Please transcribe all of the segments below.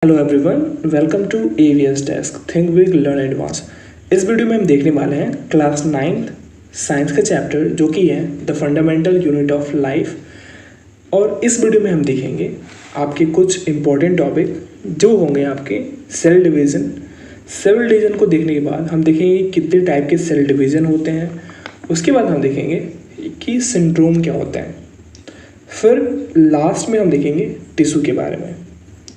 Hello everyone, welcome to AVS desk think big learn advance. इस video में हम देखने वाले हैं क्लास 9th साइंस का चैप्टर जो कि है the fundamental unit of life. और इस वीडियो में हम देखेंगे आपके कुछ इम्पोर्टेंट टॉपिक जो होंगे आपके सेल डिवीज़न। सेल डिवीज़न को देखने के बाद हम देखेंगे कितने टाइप के सेल डिवीज़न होते हैं। उसके बाद हम देखेंगे कि सिंड्रोम क्या होता है। फिर लास्ट में हम देखेंगे टिश्यू के बारे में।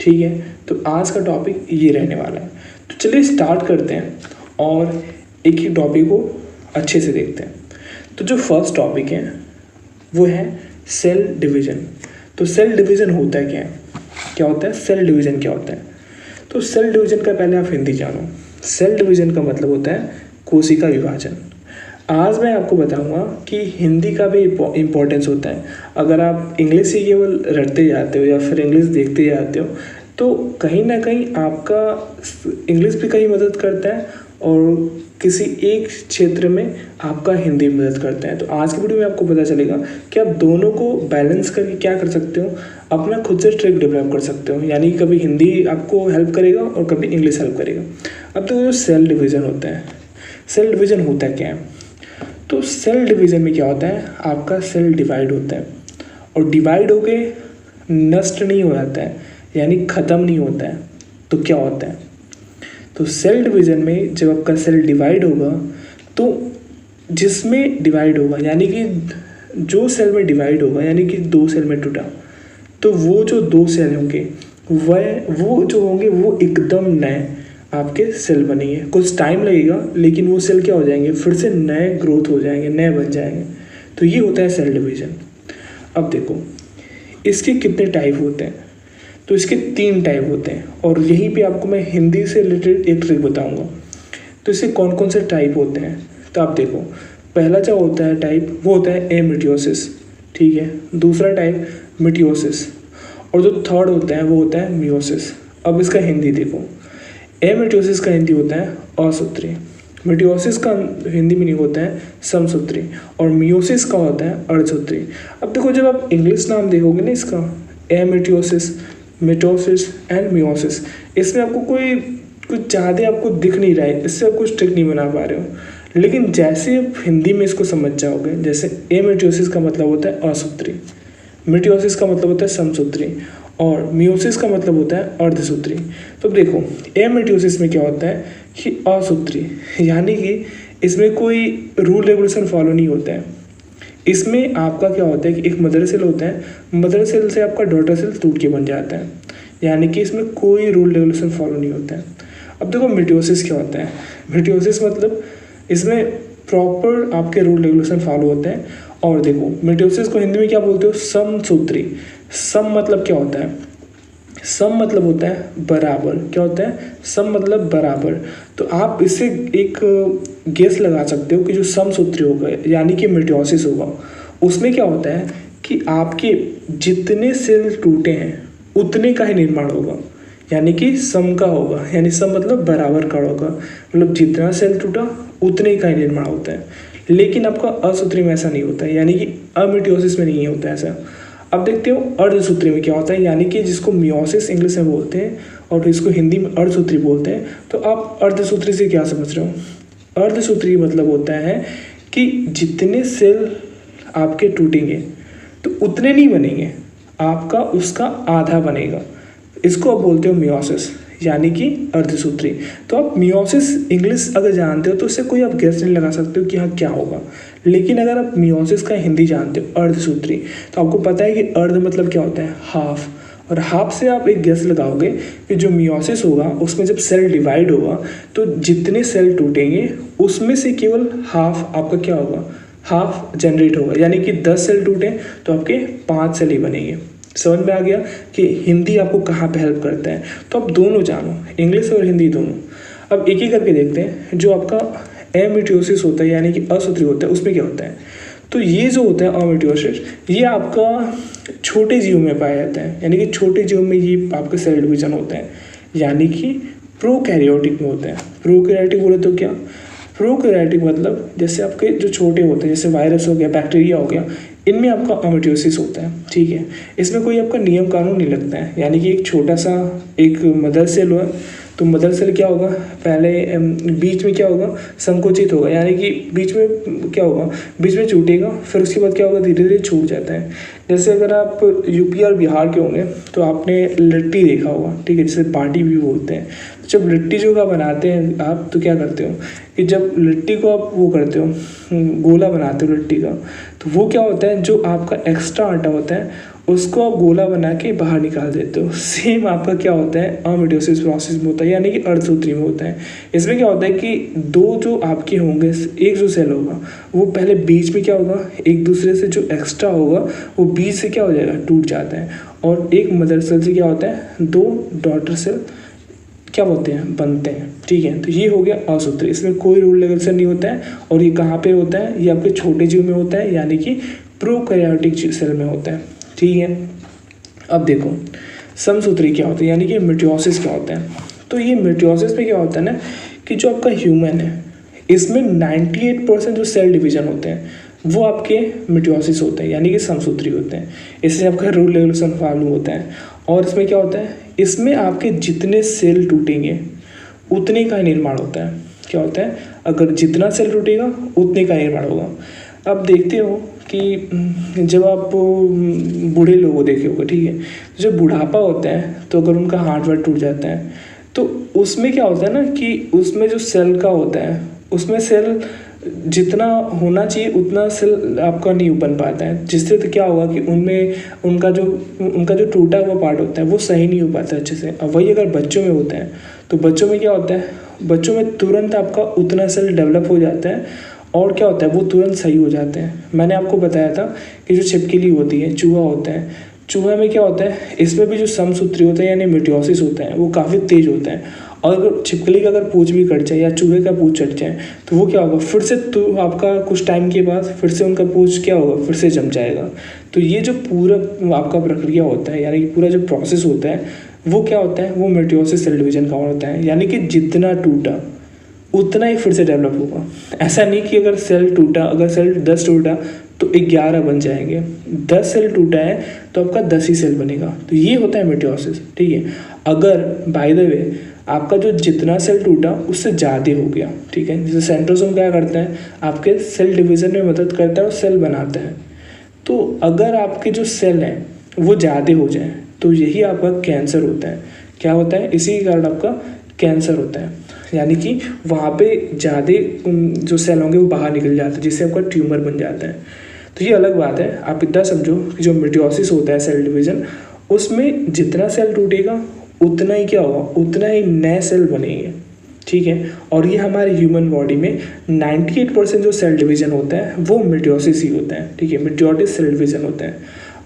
ठीक है, तो आज का टॉपिक ये रहने वाला है। तो चलिए स्टार्ट करते हैं और एक ही टॉपिक को अच्छे से देखते हैं। तो जो फर्स्ट टॉपिक है वो है सेल डिवीज़न। तो सेल डिवीज़न होता है क्या होता है सेल डिवीज़न क्या होता है? तो सेल डिवीज़न का पहले आप हिंदी जानो। सेल डिवीज़न का मतलब होता है कोशिका विभाजन। आज मैं आपको बताऊंगा कि हिंदी का भी इम्पोर्टेंस होता है। अगर आप इंग्लिश ही केवल रटते जाते हो या फिर इंग्लिश देखते जाते हो तो कहीं ना कहीं आपका इंग्लिश भी कहीं मदद करता है और किसी एक क्षेत्र में आपका हिंदी मदद करता है। तो आज की वीडियो में आपको पता चलेगा कि आप दोनों को बैलेंस करके क्या कर सकते हो, अपना खुद से ट्रिक डेवलप कर सकते हो। यानी कभी हिंदी आपको हेल्प करेगा और कभी इंग्लिश हेल्प करेगा। अब तो जो सेल डिवीज़न होता है, सेल डिवीज़न होता है क्या है? तो सेल डिवीज़न में क्या होता है, आपका सेल डिवाइड होता है और डिवाइड होके नष्ट नहीं हो जाता है, यानी ख़त्म नहीं होता है। तो क्या होता है? तो सेल डिवीज़न में जब आपका सेल डिवाइड होगा तो जिसमें डिवाइड होगा यानी कि जो सेल में डिवाइड होगा यानी कि दो सेल में टूटा, तो वो जो दो सेल होंगे वो एकदम नए आपके सेल बनेंगे। कुछ टाइम लगेगा लेकिन वो सेल क्या हो जाएंगे, फिर से नए ग्रोथ हो जाएंगे, नए बन जाएंगे। तो ये होता है सेल डिवीज़न। अब देखो इसके कितने टाइप होते हैं। तो इसके 3 टाइप होते हैं और यहीं पे आपको मैं हिंदी से रिलेटेड एक ट्रिक बताऊंगा। तो इसके कौन कौन से टाइप होते हैं तो आप देखो। पहला जो होता है टाइप वो होता है एमिटियोसिस। ठीक है, दूसरा टाइप मिटियोसिस और जो थर्ड होता है वो होता है मियोसिस। अब इसका हिंदी देखो। एमिटियोसिस का हिंदी होता है असूत्री, मिटियोसिस का हिंदी मीनिंग होता है समसूत्री और मियोसिस का होता है अर्धसूत्री। अब देखो जब आप इंग्लिश नाम देखोगे ना इसका, एमिटियोसिस, मिटोसिस एंड मियोसिस, इसमें आपको कुछ ज़्यादा आपको दिख नहीं रहा है, इससे आप कुछ ट्रिक नहीं बना पा रहे हो। लेकिन जैसे आप हिंदी में इसको समझ जाओगे, जैसे एमिटियोसिस का मतलब होता है असूत्री, मिटियोसिस का मतलब होता है समसूत्री और मियोसिस का मतलब होता है अर्धसूत्री। तो देखो एमिटियोसिस में क्या होता है कि असूत्री, यानी कि इसमें कोई रूल रेगुलेशन फॉलो नहीं होता है। इसमें आपका क्या होता है कि एक मदर सेल होता है, मदर सेल से आपका डॉटर सेल टूट के बन जाता है, यानी कि इसमें कोई रूल रेगुलेशन फॉलो नहीं होता है। अब देखो मिटियोसिस क्या होता है। मिटियोसिस मतलब इसमें प्रॉपर आपके रूल रेगुलेशन फॉलो होते हैं। और देखो मिटियोसिस को हिंदी में क्या बोलते हो, समसूत्री। सम मतलब क्या होता है, सम मतलब होता है बराबर। क्या होता है, सम मतलब बराबर। तो आप इससे एक गेस लगा सकते हो कि जो समसूत्री होगा यानी कि मिटियोसिस होगा, उसमें क्या होता है कि आपके जितने सेल टूटे हैं उतने का ही निर्माण होगा, यानी कि सम का होगा। यानी सम मतलब बराबर का होगा, मतलब जितना सेल टूटा उतने का ही निर्माण होता है। लेकिन आपका असूत्री में ऐसा नहीं होता है, यानी कि अमिटियोसिस में नहीं होता है ऐसा। अब देखते हो अर्धसूत्री में क्या होता है, यानी कि जिसको मियोसिस इंग्लिश में बोलते हैं और इसको हिंदी में अर्धसूत्री बोलते हैं। तो आप अर्धसूत्री से क्या समझ रहे हो? अर्धसूत्री मतलब होता है कि जितने सेल आपके टूटेंगे तो उतने नहीं बनेंगे, आपका उसका आधा बनेगा। इसको आप बोलते हो मियोसिस, यानी कि अर्धसूत्री। तो आप मियोसिस इंग्लिश अगर जानते हो तो उससे कोई आप गेस नहीं लगा सकते हो कि हाँ क्या होगा। लेकिन अगर आप मियोसिस का हिंदी जानते हो अर्धसूत्री, तो आपको पता है कि अर्ध मतलब क्या होता है, हाफ। और हाफ से आप एक गेस लगाओगे कि जो मियोसिस होगा उसमें जब सेल डिवाइड होगा तो जितने सेल टूटेंगे उसमें से केवल हाफ आपका क्या होगा, हाफ जनरेट होगा। यानी कि 10 सेल टूटे तो आपके 5 सेल ही बनेंगे। समझ में आ गया कि हिंदी आपको कहाँ पे हेल्प करता है। तो आप दोनों जानो, इंग्लिश और हिंदी दोनों। अब एक ही करके देखते हैं। जो आपका एमिटियोसिस होता है यानी कि असूत्री होता है, उसमें क्या होता है? तो ये जो होता है अमिटियोसिस, ये आपका छोटे जीव में पाया जाता है, यानी कि छोटे जीव में ये आपका सेल डिवीजन होता है, यानी कि प्रोकैरियोटिक में होता है। प्रोकैरियोटिक बोले तो क्या, प्रोकैरियोटिक मतलब जैसे आपके जो छोटे होते हैं, जैसे वायरस हो गया, बैक्टीरिया हो गया, इनमें आपका अमिटोसिस होता है, ठीक है। इसमें कोई आपका नियम कानून नहीं लगता है, यानी कि एक छोटा सा एक मदर सेल हुआ तो मदर सेल क्या होगा, पहले बीच में क्या होगा, संकुचित होगा, यानी कि बीच में क्या होगा, बीच में छूटेगा, फिर उसके बाद क्या होगा, धीरे धीरे छूट जाता है। जैसे अगर आप यूपी और बिहार के होंगे तो आपने लिट्टी देखा होगा, ठीक है, जिसे बाटी भी बोलते हैं। तो जब लिट्टी जो का बनाते हैं आप, तो क्या करते हो कि जब लिट्टी को आप वो करते हो, गोला बनाते हो लिट्टी का, तो वो क्या होता है, जो आपका एक्स्ट्रा आटा होता है उसको आप गोला बना के बाहर निकाल देते हो। सेम आपका क्या होता है, अमिटोसिस प्रोसेस में होता है, यानी कि अर्धसूत्री में होता है। इसमें क्या होता है कि दो जो आपके होंगे, एक जो सेल होगा वो पहले बीच में क्या होगा, एक दूसरे से जो एक्स्ट्रा होगा वो बीच से क्या हो जाएगा, टूट जाता है, और एक मदर सेल से क्या होता है, दो डॉटर सेल क्या होते हैं, बनते हैं, ठीक है। तो ये हो गया असूत्री, इसमें कोई रूल रेगुलेशन नहीं होता है। और ये कहाँ पे होता है, ये आपके छोटे जीव में होता है, यानी कि प्रोकैरियोटिक सेल में होता है, ठीक है। अब देखो समसूत्री क्या होता है, यानी कि मिटोसिस क्या होता है। तो ये मिटोसिस में क्या होता है ना, कि जो आपका ह्यूमन है इसमें 98% जो सेल डिवीजन होते हैं वो आपके मिटोसिस होते हैं, यानी कि समसूत्री होते हैं। इससे आपका रूल रेगुलेशन फॉलो होता है। और इसमें क्या होता है, इसमें आपके जितने सेल टूटेंगे उतने का निर्माण होता है। क्या होता है, अगर जितना सेल टूटेगा उतने का निर्माण होगा। अब देखते हो कि जब आप बूढ़े लोगों को देखे होगा, ठीक है, जब बुढ़ापा होता है तो अगर उनका हार्ट वार्ट टूट जाता है तो उसमें क्या होता है ना, कि उसमें जो सेल का होता है उसमें सेल जितना होना चाहिए उतना सेल आपका नहीं बन पाता है, जिससे तो क्या होगा कि उनमें उनका जो टूटा हुआ पार्ट होता है वो सही नहीं हो पाता अच्छे से। अब वही अगर बच्चों में होता है तो बच्चों में क्या होता है, बच्चों में तुरंत आपका उतना सेल डेवलप हो जाता है और क्या होता है, वो तुरंत सही हो जाते हैं। मैंने आपको बताया था कि जो छिपकली होती है, चूहा होता है, चूहा में क्या होता है, इसमें भी जो समसूत्री होता है यानी मिटोसिस होता है वो काफ़ी तेज होता है। और अगर छिपकली का अगर पूंछ भी कट जाए या चूहे का पूंछ कट जाए तो वो क्या होगा, फिर से तो आपका कुछ टाइम के बाद फिर से उनका पूंछ क्या होगा, फिर से जम जाएगा। तो ये जो पूरा आपका प्रक्रिया होता है, यानी कि पूरा जो प्रोसेस होता है वो क्या होता है, वो मिटोसिस सेल डिवीजन का होता है। यानी कि जितना टूटा उतना ही फिर से डेवलप होगा। ऐसा नहीं कि अगर सेल टूटा, अगर सेल 10 टूटा तो 11 बन जाएंगे, 10 सेल टूटा है तो आपका 10 ही सेल बनेगा। तो ये होता है मिटोसिस, ठीक है। अगर बाय द वे आपका जो जितना सेल टूटा उससे ज़्यादा हो गया, ठीक है, जैसे सेंट्रोसोम क्या करता है, आपके सेल डिवीज़न में मदद करता है और सेल बनाता है। तो अगर आपके जो सेल हैं वो ज़्यादा हो जाए तो यही आपका कैंसर होता है। क्या होता है, इसी के कारण आपका कैंसर होता है, यानी कि वहाँ पे ज़्यादा जो सेल होंगे वो बाहर निकल जाते हैं, जिससे आपका ट्यूमर बन जाता है। तो ये अलग बात है। आप इतना समझो कि जो मिटोसिस होता है सेल डिवीज़न, उसमें जितना सेल टूटेगा उतना ही क्या होगा, उतना ही नए सेल बनेंगे, ठीक है। और ये हमारे ह्यूमन बॉडी में 98% जो सेल डिवीज़न होता है वो मिटोसिस ही होता है, ठीक है, मिटोसिस सेल डिवीज़न होता है।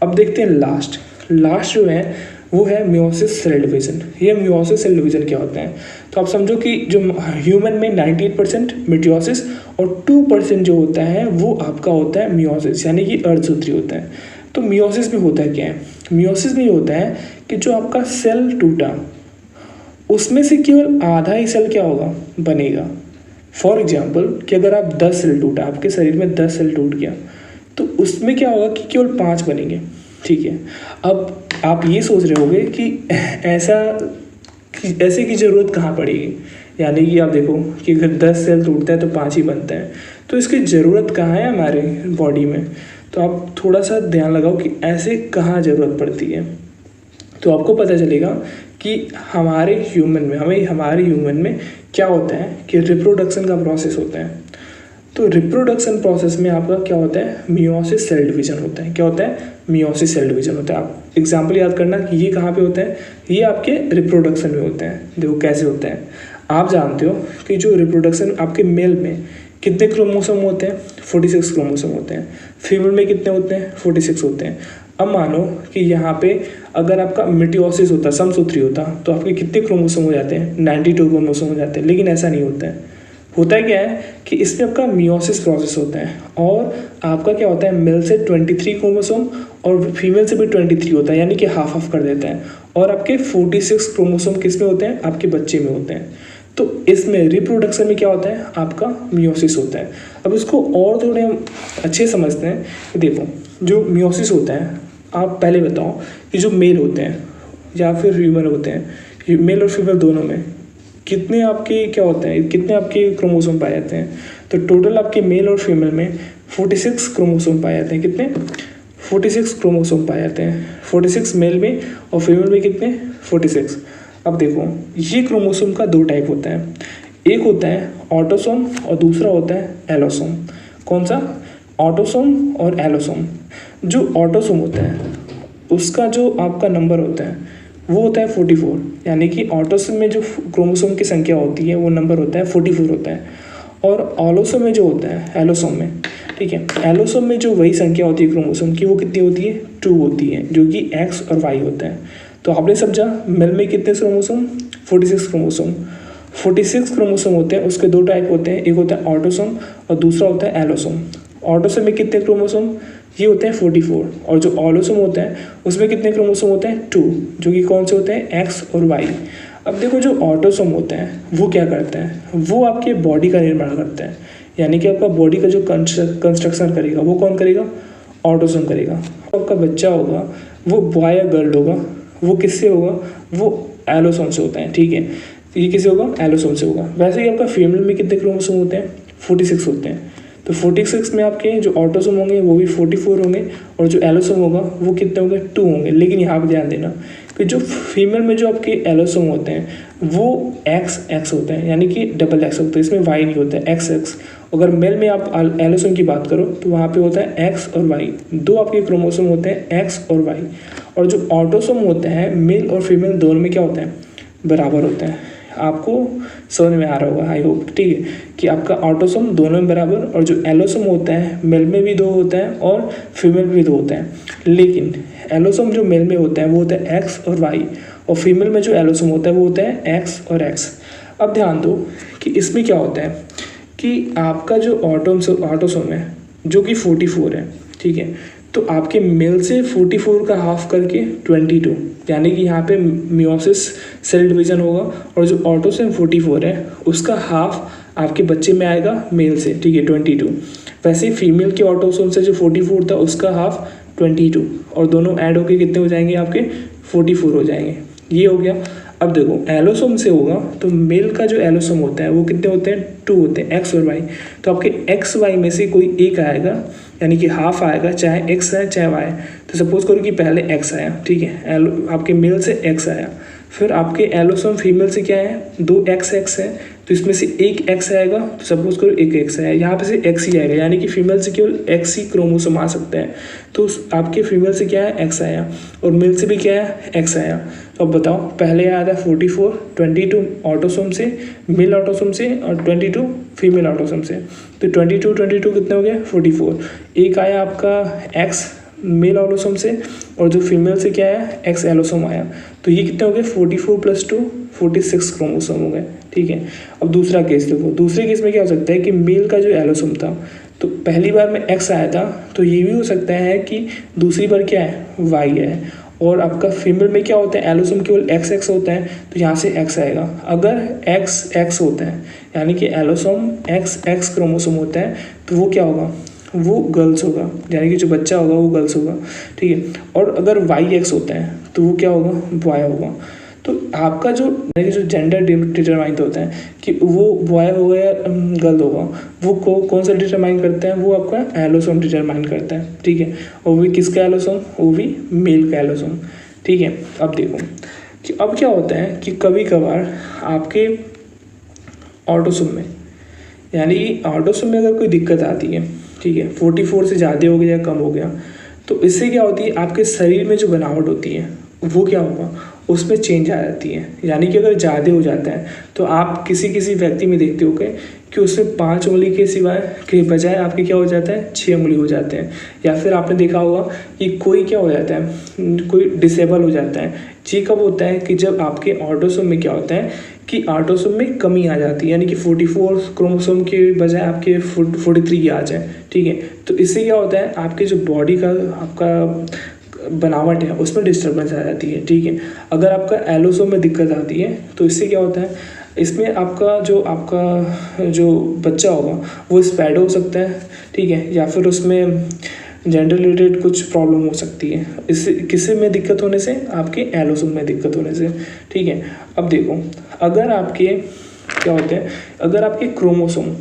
अब देखते हैं लास्ट जो है वो है मियोसिस सेल डिवीज़न। ये मियोसिस सेल डिवीज़न क्या होता है, तो आप समझो कि जो ह्यूमन में 98% मिटोसिस और 2% जो होता है वो आपका होता है मियोसिस, यानी कि अर्धसूत्री होता है। तो मियोसिस में होता है क्या है, मियोसिस में होता है कि जो आपका सेल टूटा उसमें से केवल आधा ही सेल क्या होगा, बनेगा। फॉर एग्जाम्पल कि अगर आप 10 सेल टूटा, आपके शरीर में 10 सेल टूट गया तो उसमें क्या होगा कि केवल 5 बनेंगे, ठीक है। अब आप ये सोच रहे होंगे कि ऐसे की ज़रूरत कहाँ पड़ेगी, यानी कि आप देखो कि अगर 10 सेल टूटता है तो 5 ही बनते हैं, तो इसकी ज़रूरत कहाँ है हमारे बॉडी में। तो आप थोड़ा सा ध्यान लगाओ कि ऐसे कहाँ ज़रूरत पड़ती है, तो आपको पता चलेगा कि हमारे ह्यूमन में क्या होता है कि रिप्रोडक्शन का प्रोसेस होता है। तो रिप्रोडक्शन प्रोसेस में आपका क्या होता है, मियोसिस सेल डिवीज़न होता है। क्या होता है, मियोसिस सेल डिवीज़न होता है। आप एग्जाम्पल याद करना कि ये कहाँ पे होता है, ये आपके रिप्रोडक्शन में होता है। देखो कैसे होता है, आप जानते हो कि जो रिप्रोडक्शन आपके मेल में कितने क्रोमोसोम होते हैं, 46 क्रोमोसोम होते हैं। फीमेल में कितने होते हैं, 46 होते हैं। अब मानो कि यहाँ पे अगर आपका मिटोसिस होता, समसूत्री होता, तो आपके कितने क्रोमोसोम हो जाते हैं, 92 क्रोमोसोम हो जाते हैं। लेकिन ऐसा नहीं होता है। होता है क्या है कि इसमें आपका मियोसिस प्रोसेस होता है और आपका क्या होता है, मेल से 23 क्रोमोसोम और फीमेल से भी 23 होता है, यानी कि हाफ कर देता है। और आपके 46 क्रोमोसोम किस में होते हैं, आपके बच्चे में होते हैं। तो इसमें रिप्रोडक्शन में क्या होता है, आपका मियोसिस होता है। अब इसको और थोड़े हम अच्छे समझते हैं। देखो जो मियोसिस होता है, आप पहले बताओ कि जो मेल होते हैं या फिर ह्यूमन होते हैं, मेल और फीमेल दोनों में कितने आपके क्या होते हैं, कितने आपके क्रोमोसोम पाए जाते हैं? तो टोटल आपके मेल और फीमेल में 46 क्रोमोसोम पाए जाते हैं। कितने? 46 क्रोमोसोम पाए जाते हैं। 46 मेल में और फीमेल में कितने? 46। अब देखो, ये क्रोमोसोम का दो टाइप होता है, एक होता है ऑटोसोम और दूसरा होता है एलोसोम। कौन सा? ऑटोसोम और एलोसोम। जो ऑटोसोम होता है उसका जो आपका नंबर होता है वो होता है 44, यानी कि ऑटोसोम में जो क्रोमोसोम की संख्या होती है वो नंबर होता है 44 होता है। और ऑलोसोम में जो होता है, एलोसोम में, ठीक है, एलोसोम में जो वही संख्या होती है क्रोमोसोम की, वो कितनी होती है? 2 होती है, जो कि एक्स और वाई होता है। तो आपने समझा मेल में कितने क्रोमोसोम? 46 क्रोमोसोम। 46 क्रोमोसोम होते हैं, उसके दो टाइप होते हैं, एक होता है ऑटोसोम और दूसरा होता है एलोसोम। ऑटोसोम में कितने क्रोमोसोम? ये होते हैं 44। और जो ऑलोसोम होता है उसमें कितने क्रोमोसोम होते हैं? 2, जो कि कौन से होते हैं? एक्स और वाई। अब देखो, जो ऑटोसोम होता है वो क्या करता है? वो आपके बॉडी का निर्माण करता है, यानी कि आपका बॉडी का जो कंस्ट्रक्शन करेगा वो कौन करेगा? ऑटोसोम करेगा। आपका बच्चा होगा वो बॉय या गर्ल होगा, वो किससे होगा? वो एलोसोम से होता है, ठीक है। ये किससे होगा? एलोसोम से होगा। वैसे ही आपका फीमेल में कितने क्रोमोसोम होते हैं? 46 होते हैं। तो 46 में आपके जो ऑटोसोम होंगे वो भी 44 होंगे और जो एलोसोम होगा वो कितने होंगे? 2 होंगे। लेकिन यहाँ पर ध्यान देना कि जो फीमेल में जो आपके एलोसोम होते हैं वो एक्स होते हैं, यानी कि डबल एक्स होते हैं, इसमें वाई नहीं होता है, एक्स। अगर मेल में आप एलोसोम की बात करो तो वहाँ पे होता है एक्स और वाई, दो आपके क्रोमोसोम होते हैं एक्स और वाई। और जो ऑटोसोम होते हैं मेल और फीमेल दोनों में क्या होता है? बराबर होता है। आपको समझ में आ रहा होगा, आई होप, ठीक है, कि आपका ऑटोसोम दोनों में बराबर, और जो एलोसोम होता है मेल में भी 2 होता है और फीमेल में भी 2 होता है। लेकिन एलोसोम जो मेल में होता है वो होता है एक्स और वाई, और फीमेल में जो एलोसोम होता है वो होता है एक्स और एक्स। अब ध्यान दो कि इसमें क्या होता है कि आपका जो ऑटोसोम है जो कि 44 है, ठीक है, तो आपके मेल से 44 का हाफ करके 22, यानी कि यहाँ पे मियोसिस सेल डिवीजन होगा, और जो ऑटोसोम 44 है उसका हाफ आपके बच्चे में आएगा मेल से, ठीक है, 22। वैसे फीमेल के ऑटोसोम से जो 44 था उसका हाफ 22, और दोनों ऐड होके कितने हो जाएंगे? आपके 44 हो जाएंगे। ये हो गया। अब देखो, एलोसोम से होगा तो मेल का जो एलोसोम होता है वो कितने होते हैं? 2 होते हैं, एक्स और वाई। तो आपके एक्स वाई में से कोई एक आएगा, यानी कि हाफ आएगा, चाहे एक्स है चाहे वाई। तो सपोज करो कि पहले एक्स आया, ठीक है, आपके मेल से एक्स आया, फिर आपके एलोसोम फीमेल से क्या है? 2 एक्स है, तो इसमें से एक एक्स आएगा, तो सपोज करो एक एक्स आया, यहाँ पे से एक्स ही आएगा, यानी कि फीमेल से केवल एक्स ही क्रोमोसोम आ सकता है। तो आपके फीमेल से क्या है? एक्स आया, और मेल से भी क्या है? एक्स आया। तो अब बताओ, पहले आया था 44, 22 ऑटोसोम से, मेल ऑटोसोम से, और 22 फीमेल ऑटोसोम से। तो 22 कितने हो गए? 44। एक आया आपका एक्स मेल ऑटोसोम से, और जो फीमेल से क्या है? एक्स एलोसोम आया। तो ये कितने हो गए? 44 + 2 46 क्रोमोसोम हो गए, ठीक है। अब दूसरा केस देखो, दूसरे केस में क्या हो सकता है कि मेल का जो एलोसोम था, तो पहली बार में एक्स आया था, तो ये भी हो सकता है कि दूसरी बार क्या है? वाई है। और आपका फीमेल में क्या होता है? एलोसोम केवल एक्स होता है, तो यहाँ से एक्स आएगा। अगर एक्स होता है, यानी कि एलोसोम एक्स क्रोमोसोम होता है, तो वो क्या होगा? वो गर्ल्स होगा, यानी कि जो बच्चा होगा वो गर्ल्स होगा, ठीक है। और अगर वाई एक्स होता है तो वो क्या होगा? बॉय होगा। तो आपका जो जेंडर डिटरमाइन होता है कि वो बॉय होगा या गर्ल होगा, वो कौन सा डिटरमाइन करता है? वो आपका एलोसोम डिटरमाइन करता है, ठीक है। और वो भी किसका एलोसोम? वो भी मेल का एलोसोम, ठीक है। अब देखो कि अब क्या होता है कि कभी कभार आपके ऑटोसोम में, यानी ऑटोसोम में अगर कोई दिक्कत आती है, ठीक है, 44 से ज़्यादा हो गया या कम हो गया, तो इससे क्या होती है? आपके शरीर में जो बनावट होती है वो क्या होगा? उसमें चेंज आ जाती है। यानी कि अगर ज़्यादा हो जाता है तो आप किसी व्यक्ति में देखते होगे कि उसमें 5 उंगली के सिवाय के बजाय आपके क्या हो जाता है? 6 उंगली हो जाते हैं। या फिर आपने देखा होगा कि कोई क्या हो जाता है? कोई डिसेबल हो जाता है। ये कब होता है? कि जब आपके ऑटोसोम में क्या होता है कि ऑटोसोम में कमी आ जाती है, यानी कि 44 क्रोमोसोम के बजाय आपके 43 आ जाए, ठीक है। तो इससे क्या होता है? आपके जो बॉडी का आपका बनावट है उसमें डिस्टर्बेंस आ जाती है, ठीक है। अगर आपका एलोसोम में दिक्कत आती है तो इससे क्या होता है? इसमें आपका जो बच्चा होगा वो स्पैडो हो सकता है, ठीक है, या फिर उसमें जेंडर रिलेटेड कुछ प्रॉब्लम हो सकती है इससे, किसी में दिक्कत होने से, आपके एलोसोम में दिक्कत होने से, ठीक है। अब देखो, अगर आपके क्या होते हैं, अगर आपके क्रोमोसोम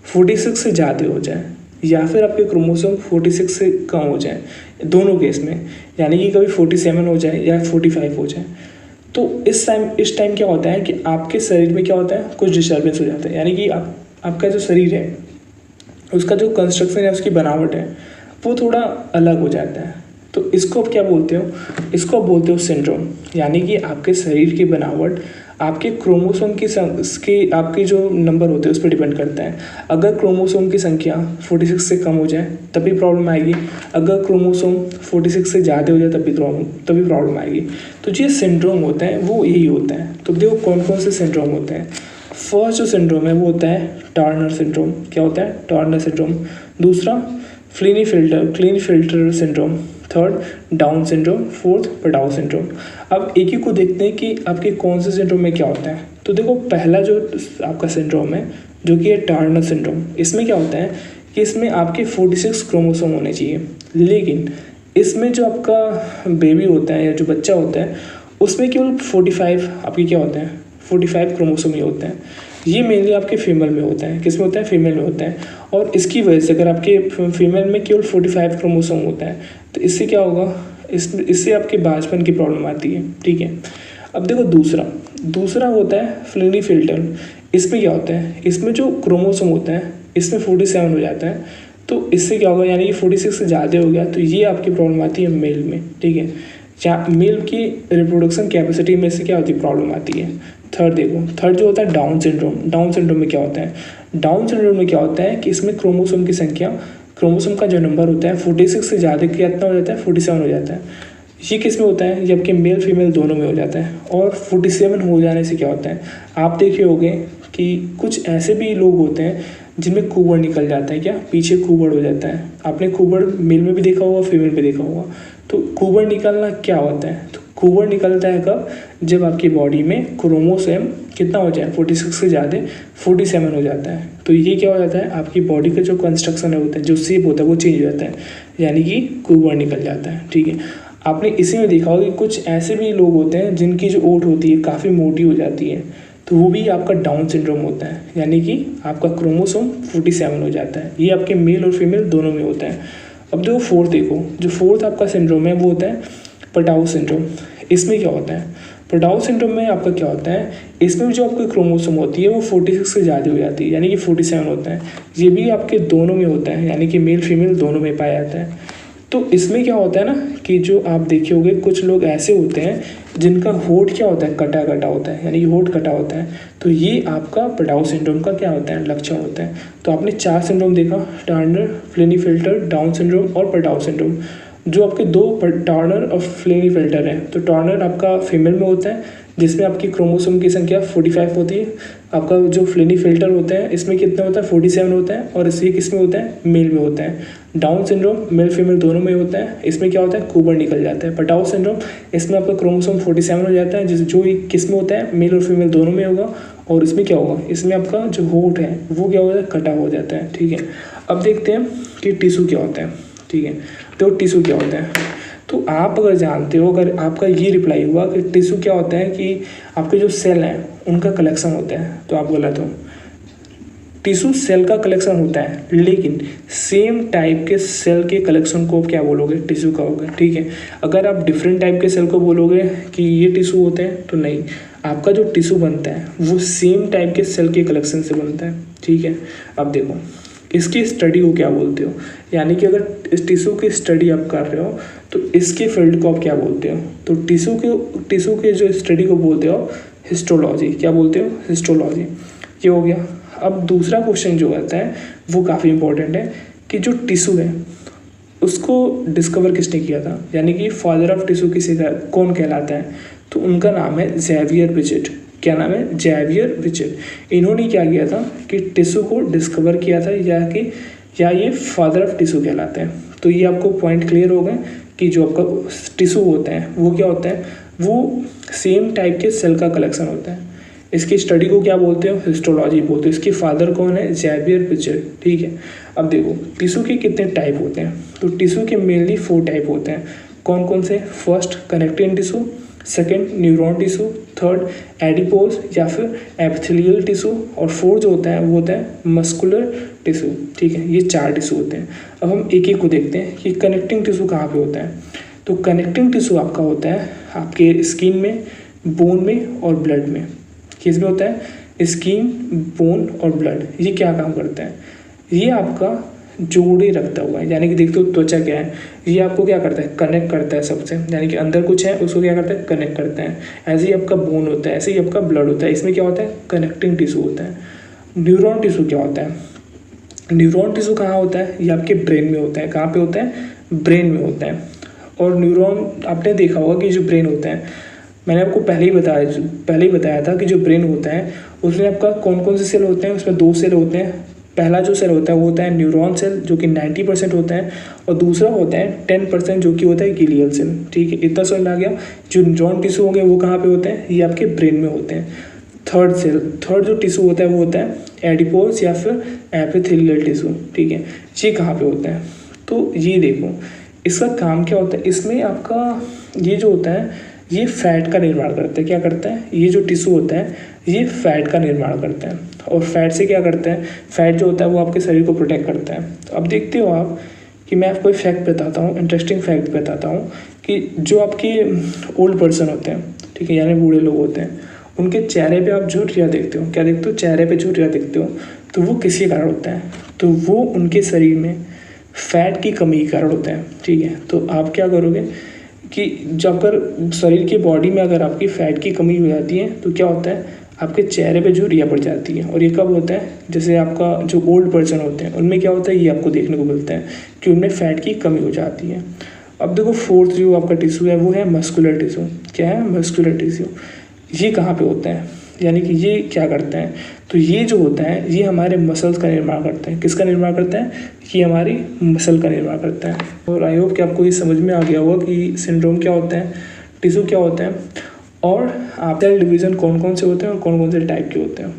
46 से ज़्यादा हो जाए या फिर आपके क्रोमोसोम 46 से कम हो जाए, दोनों केस में, यानी कि कभी 47 हो जाए या 45 हो जाए, तो इस टाइम क्या होता है कि आपके शरीर में क्या होता है, कुछ डिस्टर्बेंस हो जाता है। यानी कि आपका जो शरीर है उसका जो कंस्ट्रक्शन है, उसकी बनावट है, वो थोड़ा अलग हो जाता है। तो इसको आप क्या बोलते हो, इसको आप बोलते हो सिंड्रोम। यानी कि आपके शरीर की बनावट आपके क्रोमोसोम की आपके जो नंबर होते हैं उस पर डिपेंड करता है। अगर क्रोमोसोम की संख्या 46 से कम हो जाए तभी प्रॉब्लम आएगी, अगर क्रोमोसोम 46 से ज़्यादा हो जाए तभी प्रॉब्लम आएगी। तो जो सिंड्रोम होता है वो यही होता है। तो देखो कौन कौन से सिंड्रोम होते हैं। फर्स्ट जो सिंड्रोम है वो होता है टर्नर सिंड्रोम। क्या होता है, टर्नर सिंड्रोम। दूसरा Klinefelter syndrome. Third Down syndrome. Fourth Patau syndrome. अब एक ही को देखते हैं कि आपके कौन से सिंड्रोम में क्या होता है। तो देखो पहला जो आपका सिंड्रोम है जो कि है टर्नर सिंड्रोम, इसमें क्या होता है कि इसमें आपके 46 क्रोमोसोम होने चाहिए, लेकिन इसमें जो आपका बेबी होता है या जो बच्चा होता है उसमें केवल 45 आपकी क्या होता है, 45 क्रोमोसोम ही होते हैं। ये मेनली आपके फीमेल में होता है। किस में होता है, फीमेल में होता है। और इसकी वजह से अगर आपके फीमेल में केवल 45 क्रोमोसोम होता है तो इससे क्या होगा, इससे आपके बांझपन की प्रॉब्लम आती है, ठीक है। अब देखो दूसरा होता है क्लीनफेल्टर। इसमें क्या होता है, इसमें जो क्रोमोसोम होता है इसमें 47 हो जाता है। तो इससे क्या होगा, यानी कि 46 से ज़्यादा हो गया तो ये आपकी प्रॉब्लम आती है मेल में, ठीक है। मेल की रिप्रोडक्शन कैपेसिटी में से क्या होती है, प्रॉब्लम आती है। थर्ड जो होता है डाउन सिंड्रोम। डाउन सिंड्रोम में क्या होता है, डाउन सिंड्रोम में क्या होता है कि इसमें क्रोमोसोम की संख्या, क्रोमोसोम का जो नंबर होता है 46 से ज़्यादा कितना हो जाता है, 47 हो जाता है। ये किस में होता है, जबकि मेल फीमेल दोनों में हो जाता है। और 47 हो जाने से क्या होता है, आप देखे होंगे कि कुछ ऐसे भी लोग होते हैं जिनमें खूबड़ निकल जाता है, क्या पीछे खूबड़ हो जाता है। आपने खूबड़ मेल में भी देखा होगा, फीमेल में देखा होगा। तो खूबड़ निकलना क्या होता है, तो खूबड़ निकलता है कब, जब आपकी बॉडी में क्रोमोसोम कितना हो जाए, 46 से ज़्यादा 47 हो जाता है। तो ये क्या हो जाता है, आपकी बॉडी का जो कंस्ट्रक्शन होता है, जो शेप होता है वो चेंज हो जाता है, यानी कि खूबड़ निकल जाता है, ठीक है। आपने इसी में देखा होगा कि कुछ ऐसे भी लोग होते हैं जिनकी जो ओट होती है काफ़ी मोटी हो जाती है, तो वो भी आपका डाउन सिंड्रोम होता है, यानी कि आपका क्रोमोसोम 47 हो जाता है। ये आपके मेल और फीमेल दोनों में होता है। अब जो फोर्थ आपका सिंड्रोम है वो होता है पडाउ सिंड्रोम। इसमें क्या होता है, पडाउ सिंड्रोम में आपका क्या होता है, इसमें जो आपकी क्रोमोसोम होती है वो 46 से ज़्यादा हो जाती है, यानी कि 47 होता है। ये भी आपके दोनों में होता है, यानी कि मेल फीमेल दोनों में पाया जाता है। तो इसमें क्या होता है ना कि जो आप देखे होंगे कुछ लोग ऐसे होते हैं जिनका होठ क्या होता है, कटा होता है, यानी कि होठ कटा होता है। तो ये आपका पडाउ सिंड्रोम का क्या होता है, लक्षण होता है। तो आपने 4 सिंड्रोम देखा, टर्नर, क्लीनफेल्टर, डाउन सिंड्रोम और पडाउ सिंड्रोम। जो आपके 2 टर्नर और क्लीनफेल्टर है, तो टर्नर आपका फीमेल में होता है जिसमें आपकी क्रोमोसोम की संख्या 45 होती है। आपका जो क्लीनफेल्टर होता है इसमें कितना होता है, 47 होता है, और इसलिए किस में होता है, मेल में होता है। डाउन सिंड्रोम मेल फीमेल दोनों में होता है, इसमें क्या होता है, खूबड़ निकल जाता है। पडाउ सिंड्रोम इसमें आपका क्रोमोसोम 47 हो जाता है, जो किस में होता है, मेल और फीमेल दोनों में होगा। और इसमें क्या होगा, इसमें आपका जो होठ है वो क्या होता है, कटा हो जाता है, ठीक है। अब देखते हैं कि टिश्यू क्या होता है, ठीक है। तो टिश्यू क्या होता है, तो आप अगर जानते हो, अगर आपका ये रिप्लाई हुआ कि टिश्यू क्या होता है कि आपके जो सेल हैं उनका कलेक्शन होता है, तो आप गलत हो। टिश्यू सेल का कलेक्शन होता है, लेकिन सेम टाइप के सेल के कलेक्शन को क्या बोलोगे, टिश्यू कहोगे, ठीक है। अगर आप डिफरेंट टाइप के सेल को बोलोगे कि ये टिश्यू होते हैं, तो नहीं, आपका जो टिश्यू बनता है वो सेम टाइप के सेल के कलेक्शन से बनता है, ठीक है। अब देखो इसकी स्टडी को क्या बोलते हो, यानी कि अगर इस टिश्यू की स्टडी आप कर रहे हो तो इसके फील्ड को आप क्या बोलते हो, तो टिश्यू के जो स्टडी को बोलते हो हिस्टोलॉजी। क्या बोलते हो, हिस्टोलॉजी। ये हो गया। अब दूसरा क्वेश्चन जो आता है वो काफ़ी इंपॉर्टेंट है कि जो टिश्यू है उसको डिस्कवर किसने किया था, यानी कि फादर ऑफ टिश्यू कौन कहलाता है, तो उनका नाम है ज़ेवियर विचेट। क्या नाम है, ज़ेवियर विचेट। इन्होंने क्या किया था कि टिश्यू को डिस्कवर किया था, या ये फादर ऑफ टिश्यू कहलाते हैं। तो ये आपको पॉइंट क्लियर हो गए कि जो आपका टिश्यू होता है वो क्या होता है, वो सेम टाइप के सेल का कलेक्शन होता है। इसकी स्टडी को क्या बोलते हैं, हिस्टोलॉजी बोलते हैं। इसके फादर कौन है, ज़ेवियर पिचेट, ठीक है। अब देखो टिश्यू के कितने टाइप होते हैं, तो टिश्यू के मेनली 4 टाइप होते हैं। कौन कौन से, first connective tissue, second neuron tissue, third adipose या फिर एपिथेलियल टिश्यू, और फोर्थ जो होता है वो होता है मस्कुलर टिश्यू, ठीक है। ये 4 टिश्यू होते हैं। अब हम एक एक को देखते हैं कि कनेक्टिंग टिश्यू कहाँ पे होता है। तो कनेक्टिंग टिश्यू आपका होता है आपके स्किन में, बोन में और ब्लड में। किस में होता है, स्किन, बोन और ब्लड। ये क्या काम करता है, ये आपका जोड़े रखता हुआ है, यानी कि देखते हो त्वचा क्या है, ये आपको क्या करता है, कनेक्ट करता है सबसे, यानी कि अंदर कुछ है उसको क्या करता है, कनेक्ट करता है। ऐसे ही आपका बोन होता है, ऐसे ही आपका ब्लड होता है, इसमें क्या होता है, कनेक्टिंग टिश्यू होता है। न्यूरॉन टिश्यू क्या होता है, न्यूरॉन टिश्यू कहाँ होता है, ये आपके ब्रेन में होता है। कहाँ पे होता है, ब्रेन में होता है। और न्यूरॉन आपने देखा होगा कि जो ब्रेन होता है, मैंने आपको पहले ही बताया था कि जो ब्रेन होता है उसमें आपका कौन कौन से सेल होते हैं, उसमें 2 सेल होते हैं। पहला जो सेल होता है वो होता है न्यूरॉन सेल जो कि 90% होता है, और दूसरा होता है 10% जो कि होता है ग्लियल सेल, ठीक है। इतना समझ आ गया। जो न्यूरॉन टिश्यू होंगे वो कहाँ पे होते हैं, ये आपके ब्रेन में होते हैं। थर्ड जो टिश्यू होता है वो होता है एडिपोज या फिर एपिथेलियल टिश्यू, ठीक है। ये कहाँ पे होता है, तो ये देखो इसका काम क्या होता है, इसमें आपका ये जो होता है ये फैट का निर्माण करता है। क्या करता है, ये जो टिश्यू होता है ये फैट का निर्माण करता है, और फैट से क्या करता है, फैट जो होता है वो आपके शरीर को प्रोटेक्ट करता है। तो अब देखते हो आप कि मैं आपको एक फैक्ट बताता हूँ, इंटरेस्टिंग फैक्ट बताता हूँ कि जो आपके ओल्ड पर्सन होते हैं, ठीक है, यानी बूढ़े लोग होते हैं, उनके चेहरे पे आप झुर्रियाँ देखते हो। क्या देखते हो, चेहरे पे झुर्रियाँ देखते हो, तो वो किसी कारण होता है, तो वो उनके शरीर में फैट की कमी के कारण होता है, ठीक है। तो आप क्या करोगे कि जब अगर शरीर की बॉडी में अगर आपकी फ़ैट की कमी हो जाती है तो क्या होता है, आपके चेहरे पे झुर्रियाँ पड़ जाती है। और ये कब होता है, जैसे आपका जो ओल्ड पर्सन होते हैं उनमें क्या होता है, ये आपको देखने को मिलता है कि उनमें फ़ैट की कमी हो जाती है। अब देखो फोर्थ जो आपका टिश्यू है वो है मस्कुलर टिश्यू। क्या है, मस्कुलर टिश्यू। ये कहाँ पे होता है, यानी कि ये क्या करता है, तो ये जो होता है ये हमारे मसल्स का निर्माण करता है। किसका निर्माण करता है, ये हमारी मसल का निर्माण करता है। और आई होप कि आपको ये समझ में आ गया होगा कि सिंड्रोम क्या होता है, टिश्यू क्या होता है, और आप सेल डिवीज़न कौन कौन से होते हैं और कौन कौन से टाइप के होते हैं।